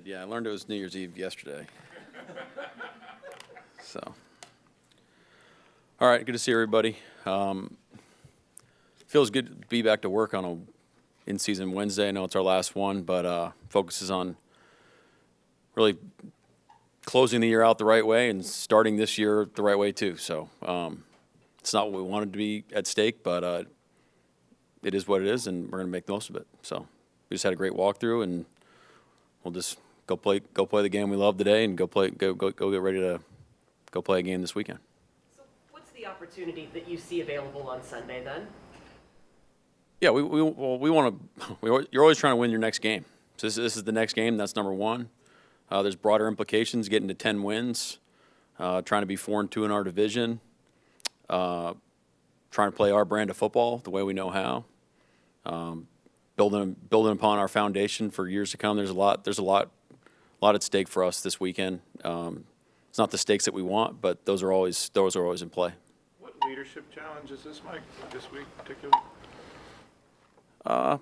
did, yeah. I learned it was New Year's Eve yesterday. So, all right, good to see everybody. Feels good to be back to work on a in-season Wednesday. I know it's our last one, but focuses on really closing the year out the right way and starting this year the right way too. So it's not what we wanted to be at stake, but it is what it is, and we're going to make the most of it. So we just had a great walkthrough, and we'll just go play the game we love today, and go get ready to go play a game this weekend. So what's the opportunity that you see available on Sunday then? Yeah, we want to. You're always trying to win your next game. So this is the next game. That's number one. There's broader implications, getting to 10 wins, trying to be 4-2 in our division, trying to play our brand of football the way we know how, building upon our foundation for years to come. There's a lot at stake for us this weekend. It's not the stakes that we want, but those are always in play. What leadership challenge is this, Mike, this week particularly? I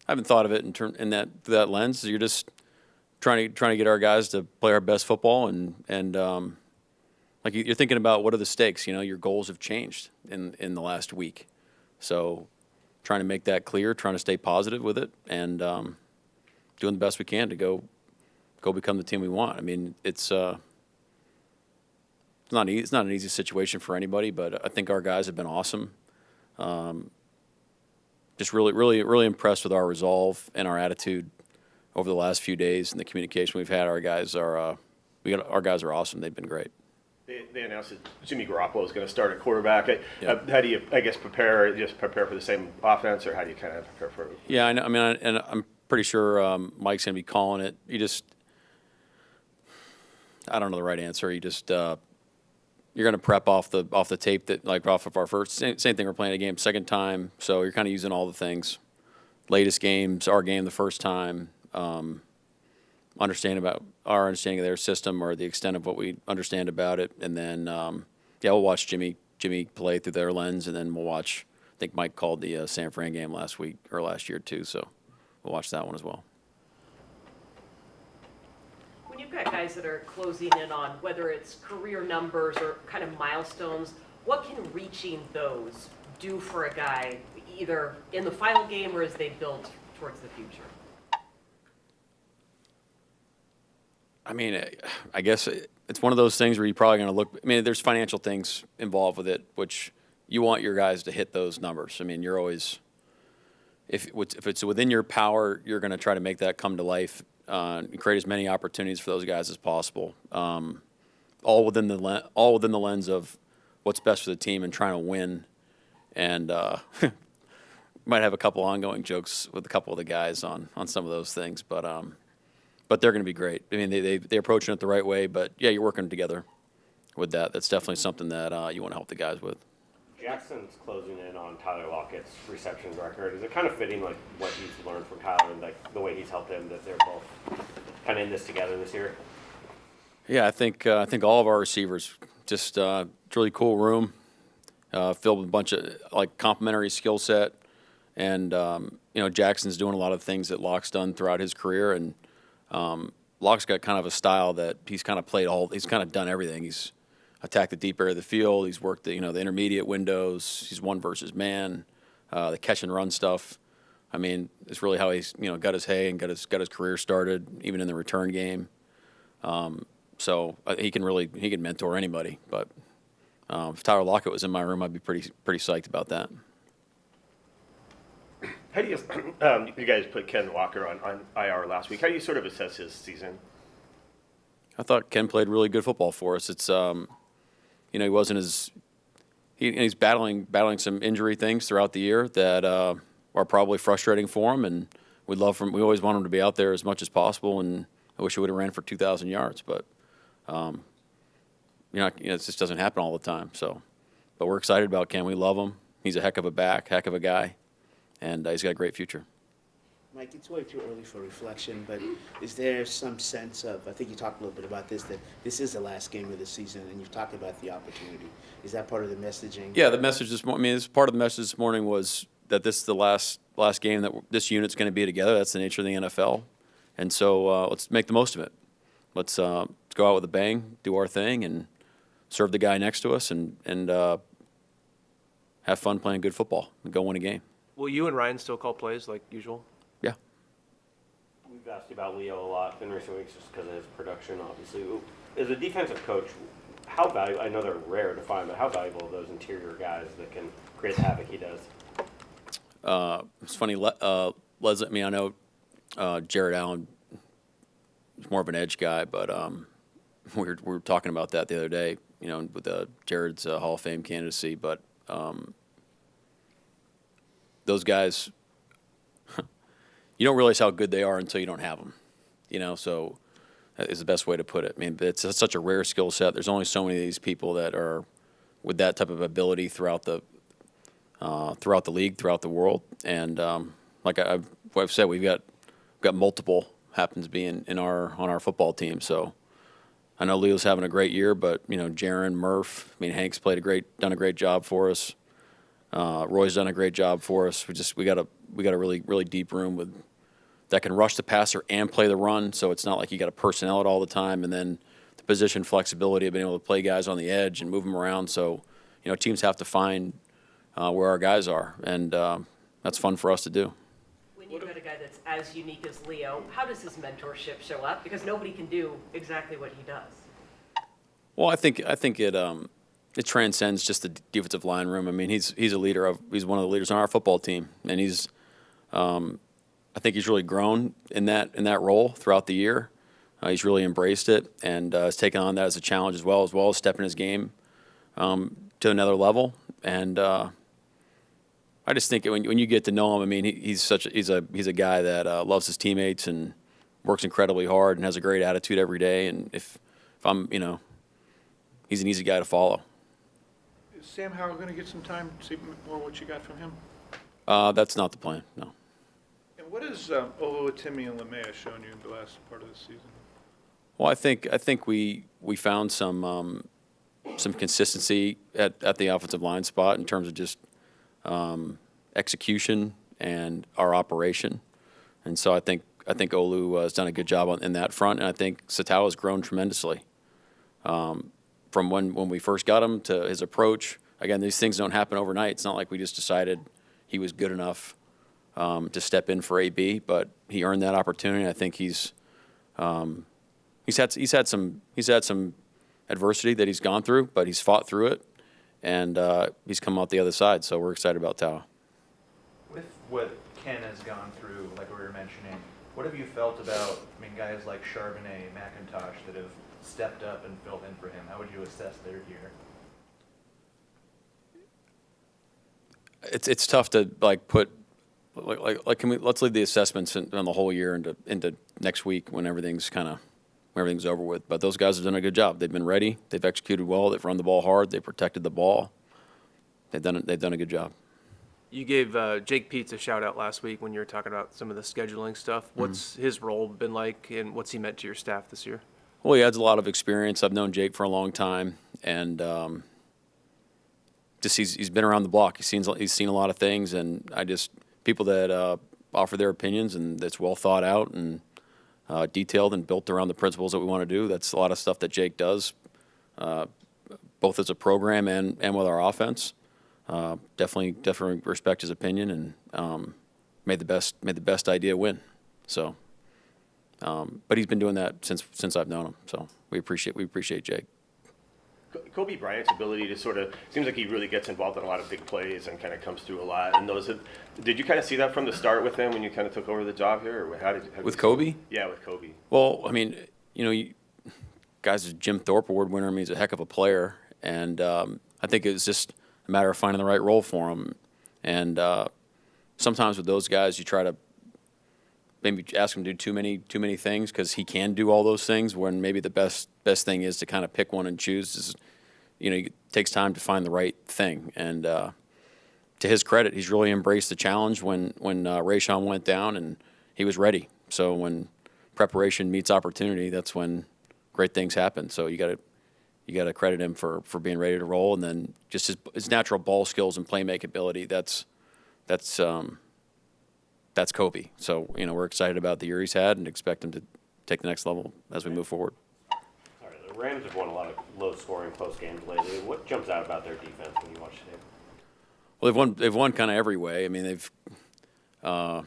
haven't thought of it through that lens. You're just trying to get our guys to play our best football, and like you're thinking about what are the stakes. You know, your goals have changed in the last week, so trying to make that clear, trying to stay positive with it, and doing the best we can to go become the team we want. I mean, it's not an easy situation for anybody, but I think our guys have been awesome. Just really impressed with our resolve and our attitude over the last few days and the communication we've had. Our guys are awesome. They've been great. They announced that Jimmy Garoppolo is going to start at quarterback. Yep. How do you, I guess, prepare for the same offense, or how do you kind of prepare for it? Yeah, I know. I mean, and I'm pretty sure Mike's going to be calling it. I don't know the right answer. You're going to prep off the tape off of our first same thing. We're playing a game second time, so you're kind of using all the things. Latest games, our game the first time, understanding of their system or the extent of what we understand about it, and then we'll watch Jimmy play through their lens, and then we'll watch. I think Mike called the San Fran game last year too, so we'll watch that one as well. When you've got guys that are closing in on whether it's career numbers or kind of milestones, what can reaching those do for a guy either in the final game or as they build towards the future? I mean, I guess it's one of those things where you're probably going to look. I mean, there's financial things involved with it, which you want your guys to hit those numbers. I mean, you're always, if it's within your power, you're going to try to make that come to life and create as many opportunities for those guys as possible. All within the lens of what's best for the team and trying to win. And might have a couple ongoing jokes with a couple of the guys on some of those things, but they're going to be great. I mean, they're approaching it the right way, but yeah, you're working together with that. That's definitely something that you want to help the guys with. Jackson's closing in on Tyler Lockett's reception record. Is it kind of fitting, like, what he's learned from Tyler and, like, the way he's helped him, that they're both kind of in this together this year? Yeah, I think all of our receivers just it's a really cool room, filled with a bunch of like complementary skill set, and Jackson's doing a lot of things that Locke's done throughout his career, and Locke's got kind of a style that he's kind of done everything. He's attacked the deep area of the field. He's worked the intermediate windows. He's one versus man, the catch and run stuff. I mean, it's really how he's got his hay and got his career started, even in the return game. So he can mentor anybody. But if Tyler Lockett was in my room, I'd be pretty psyched about that. How do you guys put Ken Walker on IR last week? How do you sort of assess his season? I thought Ken played really good football for us. It's he wasn't he's battling some injury things throughout the year that are probably frustrating for him, and we always want him to be out there as much as possible, and I wish he would have ran for 2,000 yards, but it just doesn't happen all the time. So, but we're excited about Ken. We love him. He's a heck of a back, heck of a guy, and he's got a great future. Mike, it's way too early for reflection, but is there some sense of, I think you talked a little bit about this, that this is the last game of the season, and you've talked about the opportunity. Is that part of the messaging? Yeah, the message this morning, part of the message this morning was that this is the last game that this unit's going to be together. That's the nature of the NFL. And so let's make the most of it. Let's go out with a bang, do our thing, and serve the guy next to us, and have fun playing good football and go win a game. Will you and Ryan still call plays like usual? Yeah. We've asked you about Leo a lot in recent weeks just because of his production, obviously. As a defensive coach, how valuable, I know they're rare to find, but how valuable are those interior guys that can create the havoc he does? It's funny, Leslie, I mean, I know Jared Allen is more of an edge guy, but we were talking about that the other day, you know, with Jared's Hall of Fame candidacy, but those guys, you don't realize how good they are until you don't have them, you know, so that is the best way to put it. I mean, it's such a rare skill set. There's only so many of these people that are with that type of ability throughout the league, throughout the world. And like I've said, we've got multiple happens to be on our football team. So I know Leo's having a great year, but you know, Jarran, Murph, I mean, Hank's done a great job for us. Roy's done a great job for us. We got a really deep room that can rush the passer and play the run. So it's not like you got to personnel it all the time, and then the position flexibility of being able to play guys on the edge and move them around. So you know, teams have to find where our guys are, and that's fun for us to do. When you've got a guy that's as unique as Leo, how does his mentorship show up? Because nobody can do exactly what he does. Well, I think it transcends just the defensive line room. I mean, he's one of the leaders on our football team, and I think he's really grown in that role throughout the year. He's really embraced it and has taken on that as a challenge as well as stepping his game to another level. And I just think when you get to know him, I mean, he's a guy that loves his teammates and works incredibly hard and has a great attitude every day. And if I'm, you know, he's an easy guy to follow. Is Sam Howell going to get some time to see more what you got from him? That's not the plan, no. And what has Oluwatimi and Laumea shown you in the last part of the season? Well, I think we found some consistency at the offensive line spot in terms of just execution and our operation, and so I think Olu has done a good job in that front, and I think Sataoa has grown tremendously from when we first got him to his approach. Again, these things don't happen overnight. It's not like we just decided he was good enough to step in for AB, but he earned that opportunity. I think he's had some adversity that he's gone through, but he's fought through it, and he's come out the other side. So we're excited about Taoa. With what Ken has gone through, like we were mentioning, what have you felt about, I mean, guys like Charbonnet, McIntosh that have stepped up and filled in for him? How would you assess their year? It's tough to put let's leave the assessments on the whole year into next week when everything's over with. But those guys have done a good job. They've been ready. They've executed well. They've run the ball hard. They protected the ball. They've done a good job. You gave Jake Peets a shout out last week when you were talking about some of the scheduling stuff. What's his role been like, and what's he meant to your staff this year? Well, he has a lot of experience. I've known Jake for a long time, and he's been around the block. He's seen a lot of things, and people that offer their opinions and that's well thought out and detailed and built around the principles that we want to do. That's a lot of stuff that Jake does, both as a program and with our offense. Definitely respect his opinion and made the best idea win. So, but he's been doing that since I've known him. So we appreciate Jake. Coby Bryant's ability to sort of seems like he really gets involved in a lot of big plays and kind of comes through a lot. And did you kind of see that from the start with him when you kind of took over the job here, or how did with Coby? Yeah, with Coby. Well, I mean, you know, guys, Jim Thorpe Award winner. I mean, he's a heck of a player, and I think it was just a matter of finding the right role for him. And sometimes with those guys, you try to maybe ask him to do too many things because he can do all those things. When maybe the best thing is to kind of pick one and choose. You know, it takes time to find the right thing. And to his credit, he's really embraced the challenge when Rayshawn went down, and he was ready. So when preparation meets opportunity, that's when great things happen. So you got to credit him for being ready to roll, and then just his natural ball skills and playmaking ability. That's that's Coby. So, we're excited about the year he's had and expect him to take the next level as we move forward. All right, the Rams have won a lot of low-scoring close games lately. What jumps out about their defense when you watch the tape? Well, they've won kind of every way. I mean, and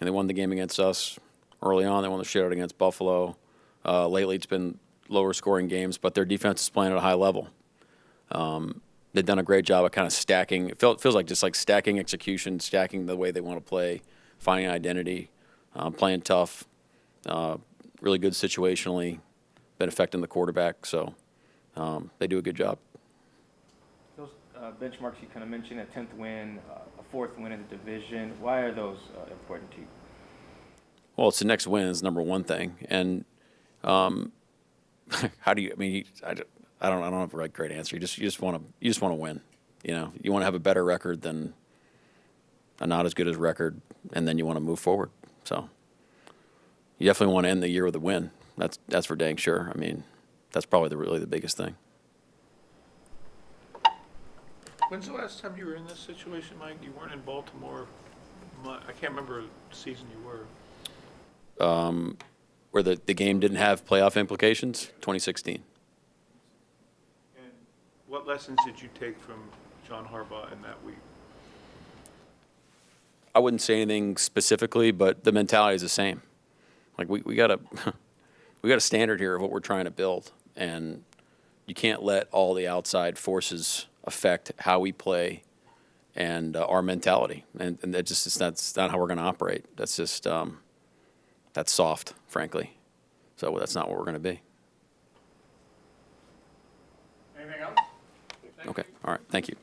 they won the game against us early on. They won the shootout against Buffalo. Lately, it's been lower scoring games, but their defense is playing at a high level. They've done a great job of kind of stacking. It feels like just like stacking execution, stacking the way they want to play, finding identity, playing tough, really good situationally, been affecting the quarterback. So they do a good job. Those benchmarks you kind of mentioned, a 10th win, a 4th win in the division. Why are those important to you? Well, it's the next win is the number one thing, and how do you? I mean, I don't have a great answer. You just want to win. You want to have a better record than a not as good as record, and then you want to move forward. So you definitely want to end the year with a win. That's for dang sure. I mean, that's probably really the biggest thing. When's the last time you were in this situation, Mike? You weren't in Baltimore. I can't remember the season you were. Where the game didn't have playoff implications, 2016. And what lessons did you take from John Harbaugh in that week? I wouldn't say anything specifically, but the mentality is the same. Like we got a standard here of what we're trying to build, and you can't let all the outside forces affect how we play and our mentality. And that's not how we're going to operate. That's just that's soft, frankly. So that's not what we're going to be. Anything else? Okay. All right. Thank you.